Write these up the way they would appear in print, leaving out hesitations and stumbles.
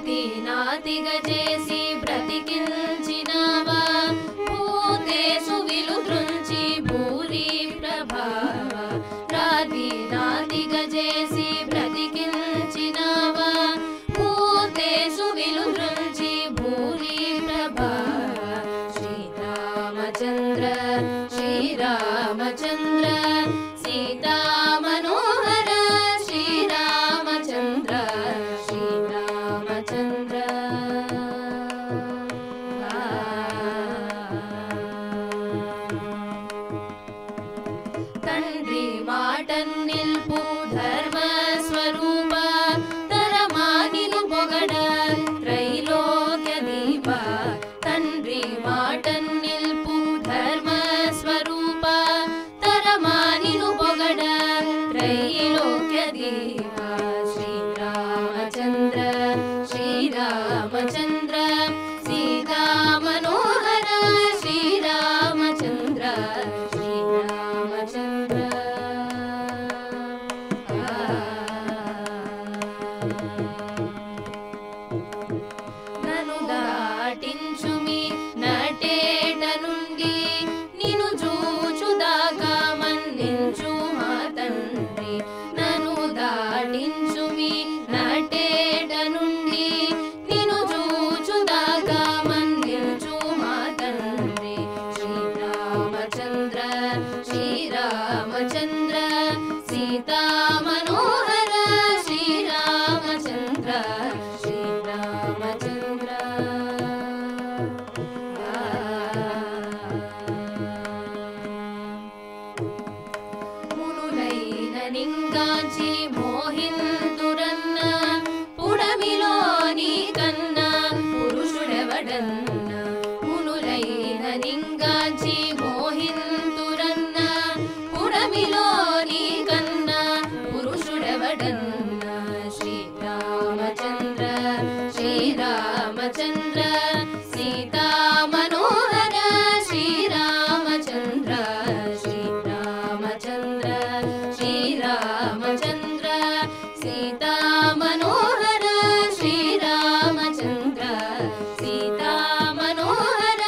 రాతి నాతిగా చేసి బ్రతికించినావా భూతేషు విలుద్రుంచి భూరి ప్రభావ రాతి నాతిగా చేసి బ్రతికించినావా భూతేషు విలుద్రుంచి భూరి ప్రభావ శ్రీరామచంద్ర శ్రీరామచంద్ర సీతా మనోహర శ్రీరామచంద్ర శ్రీరామచంద్ర తండ్రి మాటన్నిల్పు ధర్మ స్వరూప తరమానిను పొగడ త్రైలోక్య దీప తండ్రి మాటన్నిల్పు ధర్మ స్వరూప తరమానిను పొగడ త్రైలోక్య దీప శ్రీరామచంద్ర శ్రీరామచంద్ర సీతా మనోహర శ్రీరామచంద్ర శ్రీరామచంద్ర నన్ను దాటించుమి నటేట నుండి నిన్ను చూచుదాకా మన్నించు మా తండ్రి నన్ను దాటించుమి నటేట నుండి నిన్ను చూచుదాకా మన్నించు మా తండ్రి శ్రీరామచంద్ర శ్రీరామచంద్ర సీతా మనోహర శ్రీరామచంద్ర శ్రీరామచంద్ర మునులైన నింగాంచి మోహింతురన్న పుడమిలోని కన్నా పురుషుడెవడన్న మునులైన నింగాంచి మోహింతురన్న పుడమిలోని కన్నా పురుషుడెవడన్న శ్రీరామచంద్ర శ్రీరామచంద్ర సీతా మనోహర శ్రీరామచంద్ర శ్రీరామచంద్ర శ్రీరామచంద్ర సీతా మనోహర శ్రీరామచంద్ర సీతా మనోహర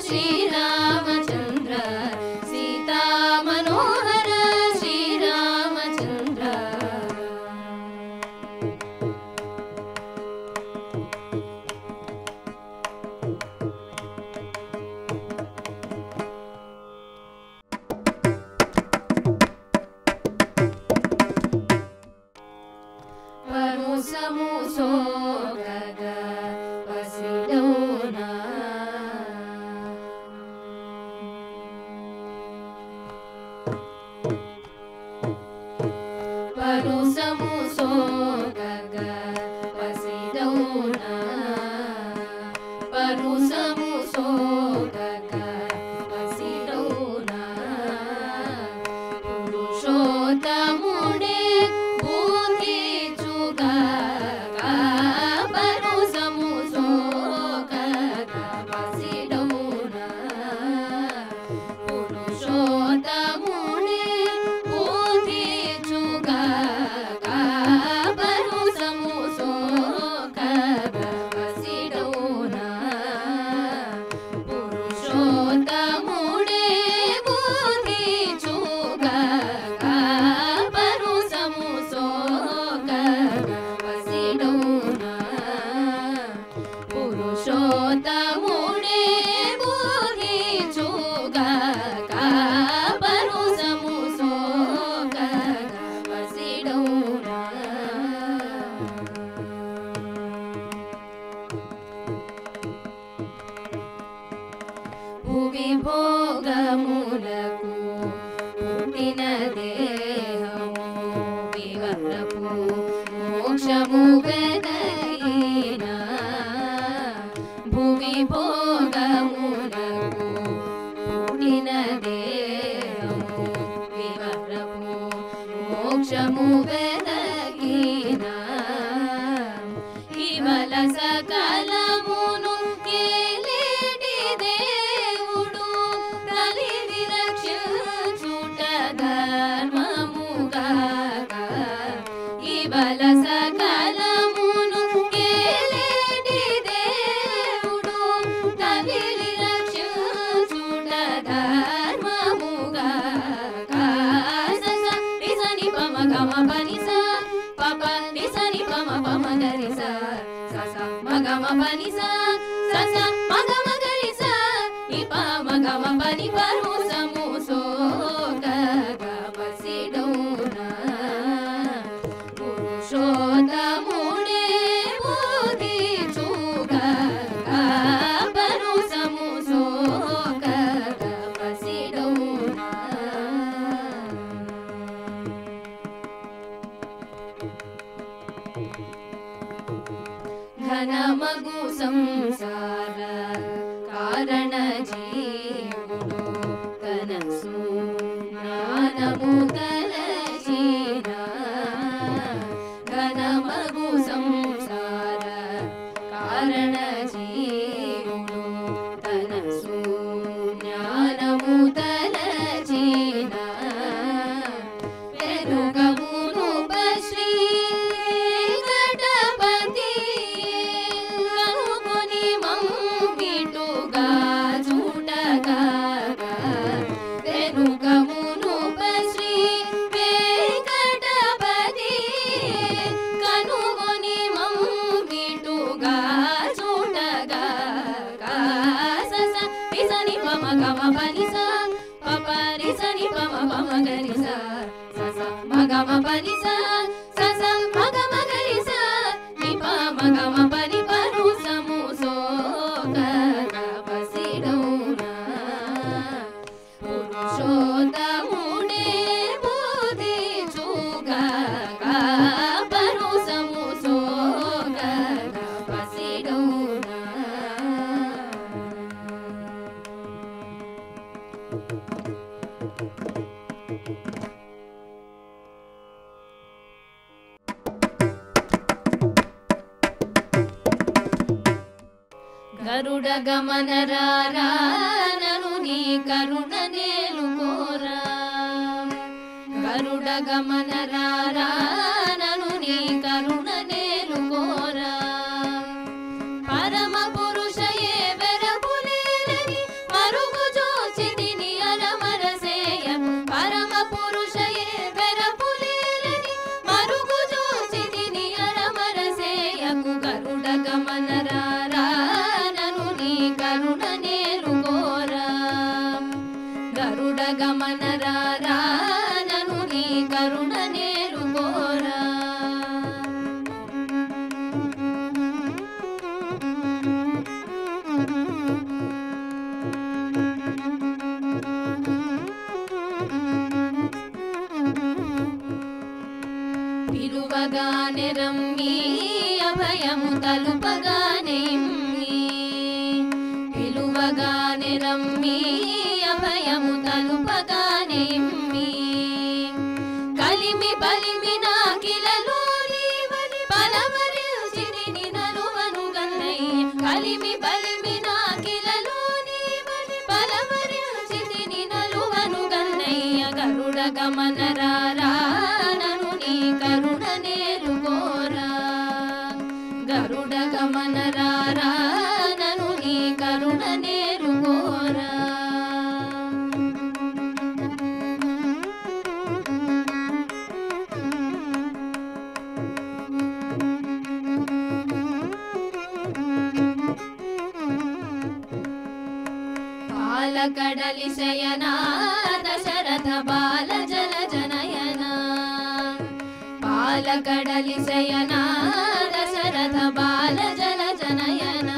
శ్రీరామచంద్ర సీతా మనోహర శ్రీరామచంద్ర పరుసముసోగగ పసిడౌనా పరుసముసోగగ పసిడౌనా పరుసముసోగగ పసిడౌనా పురుషోత్తముడే బోధించుగా పరుసముసోగగ పసిడౌనా పురుషోత్తముడే బోధించుగా పరుసముసోగగ పసిడౌనా పురుషోత్తముడే బోధించుగా పరుసముసోగగ పసిడౌనా పురుషోత్తముడే బోధించుగా పరుసముసోగగ పసిడౌనా భువి భోగములకు పుట్టిన దేహము వివరపు మోక్షము వెదగిన భువి భోగములకు పుట్టిన దేహము వివరపు మోక్షము వెదగిన ఇవల సకలమును ఏలేటి దేవుడు తలిని రక్షించుట ధర్మముగా ఇవల సకలమును ఏలేటి సస మగమ పని స సస మగమ గరి స ఇప మగమ పని పరు సము సో గగ పసిడౌనా పురుషోత్తముడే బోధి చుగ పరు సము సో గగ పసిడౌనా ఘనమగు సంసార కారణ జీవుడు కనసు జ్ఞానము తలచిన ఘనమగు సంసార కారణ జీవుడు కనసు జ్ఞానము తలచిన పెరుగమును శ్రీ మగమ పని స సస మగమ గరి స నిప మగమ పని పరు సము సో గగ పసిడౌనా పురుషోత్తముడే బోధి చుగ పరు సము సో గగ పసిడౌనా గరుడ గమన రారా నను నీ కరుణ నేలుకోరా గరుడ గమన రారా నను నీ కరుణ నేలుకోరా పరమ పురుషయే వెరపులేరని మరుగు జోచితిని అరమరసేయ పరమ పురుషయే వెరపులేరని మరుగు జోచితిని అరమరసేయకు గరుడ గమన రారా కరుణ నేలుకోరా గరుడ గమన రారా నను నీ కరుణ నేలుకోరా పిలువగానే రమ్మి అభయము తలుపగానే పిలువగానే రమ్మి అభయము తలుపగానే కలిమి బలిమి నాకిలలో నీవని పలవరించిని నలువను గన్నయ్య కలిమి బలిమి నాకిలలో నీవని పలవరించిని నలువను గన్నయ్య గరుడ గమన రారా నను నీ కరుణ నేలుకోరా గరుడ గమన రారా నను నీ కరుణ నేలుకోరా పాలకడలి శయనా దశరథ బాల జల జనయనా పాలకడలి శయనా దశరథ బాల జల జనయనా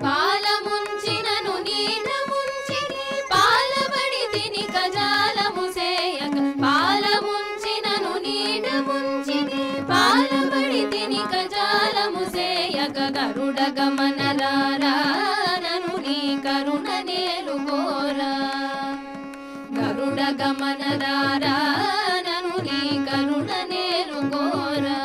పాలముంచినను నీట ముంచిని పాలబడి తిని కజాలము సేయక పాలముంచినను నీట ముంచిని పాలబడి తిని కజాలము సేయక గరుడ గమన రారా నను నీ కరుణ నేలుకోరా గరుడ గమన రారా నను నీ కరుణ నేలుకోరా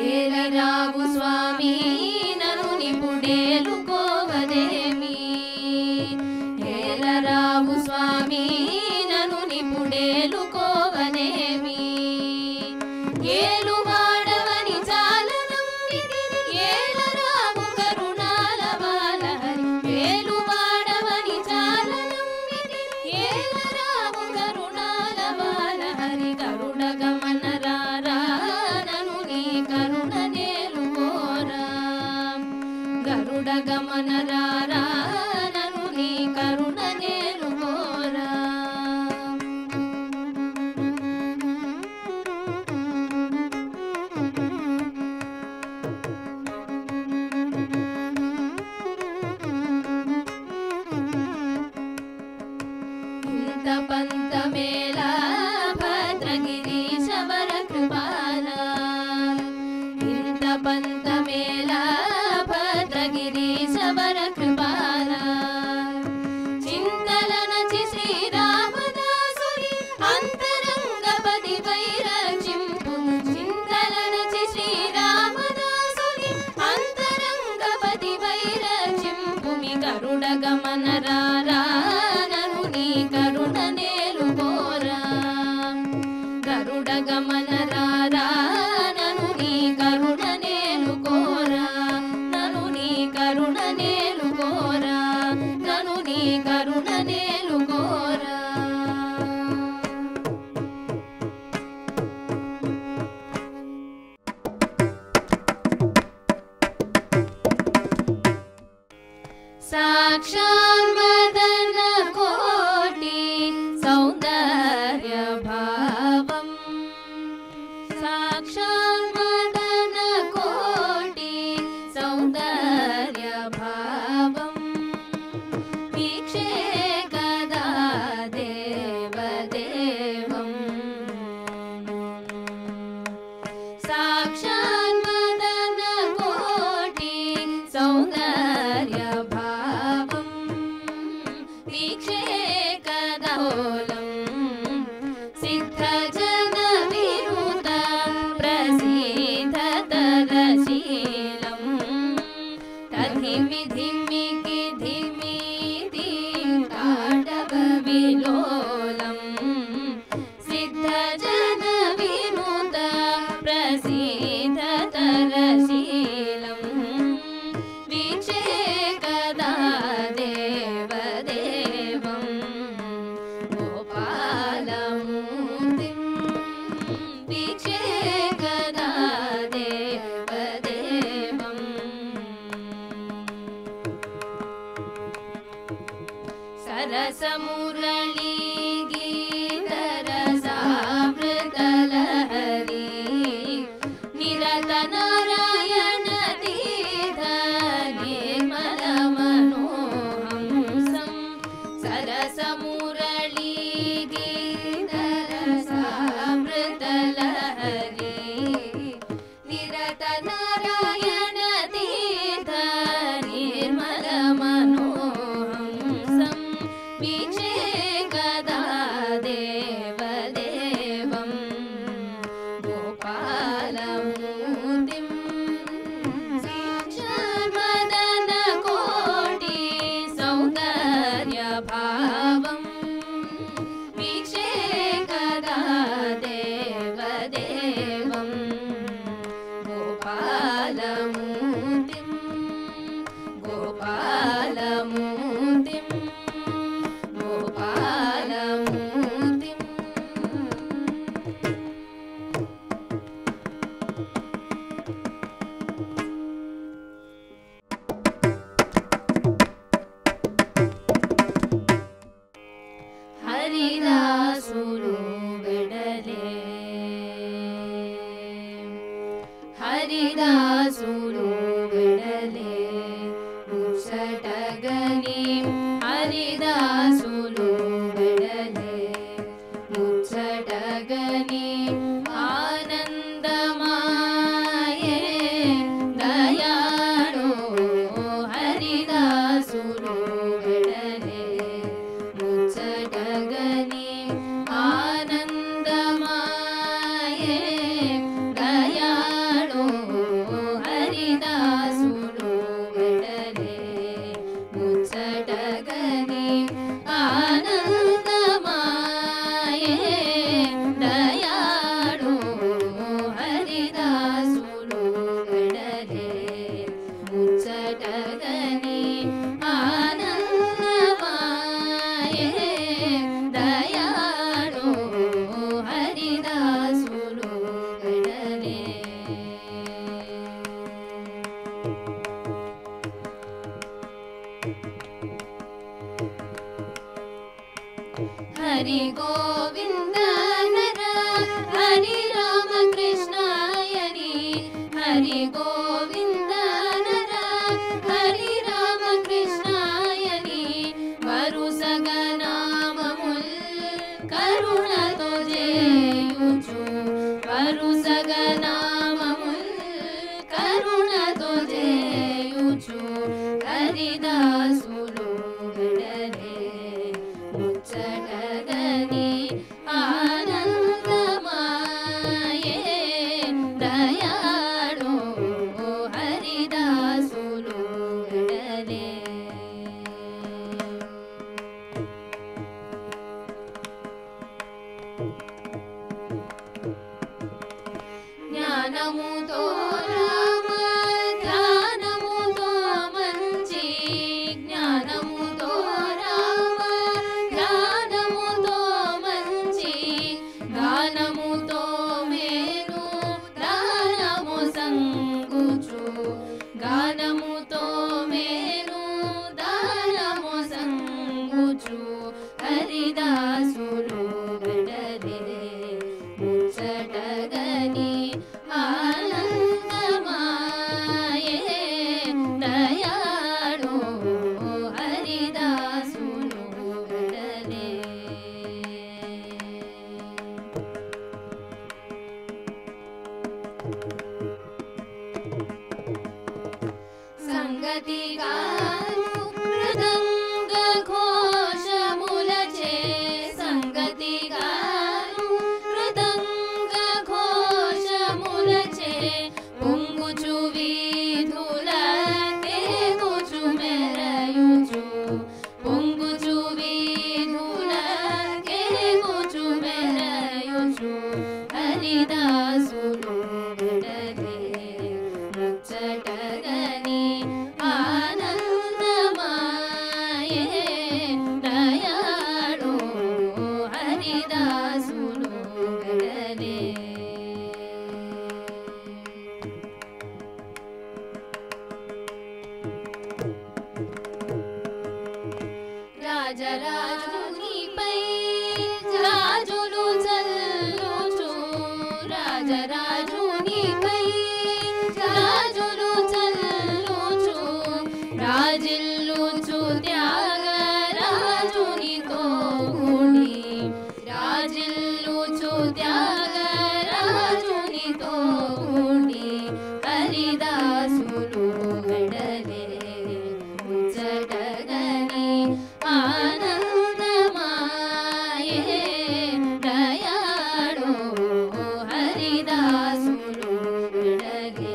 ఏలరావు స్వామి నను నిపుడేలుకోవదేమి ఏలరావు స్వామి నను నిపుడేలుకోవదేమి గరుడ గమన రారా నను నీ కరుణ నేను కోరా ఇంత పంత మేళా భద్రగిరీశ వర కృపాలా ఇంత పంత మేళా భద్రగిరీశ వర కృపాలా చింతలనచి శ్రీరామదాసుని అంతరంగపది వైరచింపు చింతలనచి శ్రీరామదాసుని అంతరంగపది వైరచింపు మీ గరుడ గమన రారా నను నీ కరుణ నేలు కోరా గరుడ గమన రారా నను నీ కరుణ నేలు కోరా నను నీ కరుణ నేలు కోరా నను నీ కరుణ నేలు కోరా సాక్షాన్మదన కోటి సౌందర్య భావం సాక్షాన్మదన కోటి సౌందర్య భావం వీక్షే కదా దేవదేవం సాక్షాన్మదన కోటి సౌందర్య భావం వీక్షే కదోలం సిద్ధ జన విరుత ప్రసిద్ధ తరశీలం తధిమి ధిమికి ధిమితి తాటవ విలోలం సిద్ధ జన విరుత ప్రసిద్ధ తరశీలం వీక్షే కదా దేవదేవం గోపాలమూర్తిం వీక్షే కదా దేవదేవం సరసమురళీ గీతరసామృతలహరి నిరత నారాయణ తీర్థ నిర్మల మనోహంసం సరసమురళీ గీతరసామృతలహరి నిరత నారాయణ తీర్థ నిర్మల మనోహంసం వీక్షే కదా దేవదేవం గోపాలమూర్తిం సాక్షాన్మదన కోటి సౌందర్య భావం వీక్షే కదా దేవదేవం గోపాలమూర్తిం గోపాలమూర్తిం గోపాలమూర్తిం హరిదాసులు వెడలే హరిదాసులు వెడలే ముచ్చటగని హరిదాసులు వెడలే ముచ్చటగని ఆనందమాయే దయాళో హరిదాసులు వెడలే ముచ్చటగని ఆనందమాయే దయాళో హరిదాసులు వెడలే ముచ్చటగని ఆనందమాయే దయాళో హరిదాసులు వెడలే ముచ్చటగని ఆనందమాయే దయాళో హరిదాసులు వెడలే हरि गोविंद नर हरि राम कृष्णायनि हरि गोविंद नर हरि राम कृष्णायनि वरुसगनाममुल करुणतो जेयुचु वरुसगनाममुल करुणतो जेयुचु हरिदासुलु गडले मुच्चटगनि आनंदमाये दयाळु हरिदासुलु गडले ज्ञानमुतो राम ध्यानमुतो मंची ज्ञानमुतो राम ध्यानमुतो मंची गानमुतो मेनु दानमु संगुचु गानमुतो मेनु दानमु संगुचु हरिदासुलु गडले मुच्चटगनि आनंदमाये दयाळु हरिदासुलु गडले संगतिगानु मृदंग घोषमुलचे संगतिगानु मृदंग घोषमुलचे పొంగుచు వీధుల తేగుచు మెరయుచు పొంగుచు వీధుల తేగుచు మెరయుచు హరిదాసులు గడలే ముచ్చటగని ఆనందమాయే దయాళు హరిదాసులు గడలే రాజరాజునిపై రాజులు చల్లుచు రాజరాజునిపై రాజులు చల్లుచు రాజిల్లుచు త్యాగరాజునితో కూడి రాజిల్లుచు త్యాగరాజునితో కూడి హరిదాసులు గడలే ముచ్చటగని ఆనందమాయే దయాళు హరిదాసులు గడలే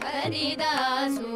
హరిదాసు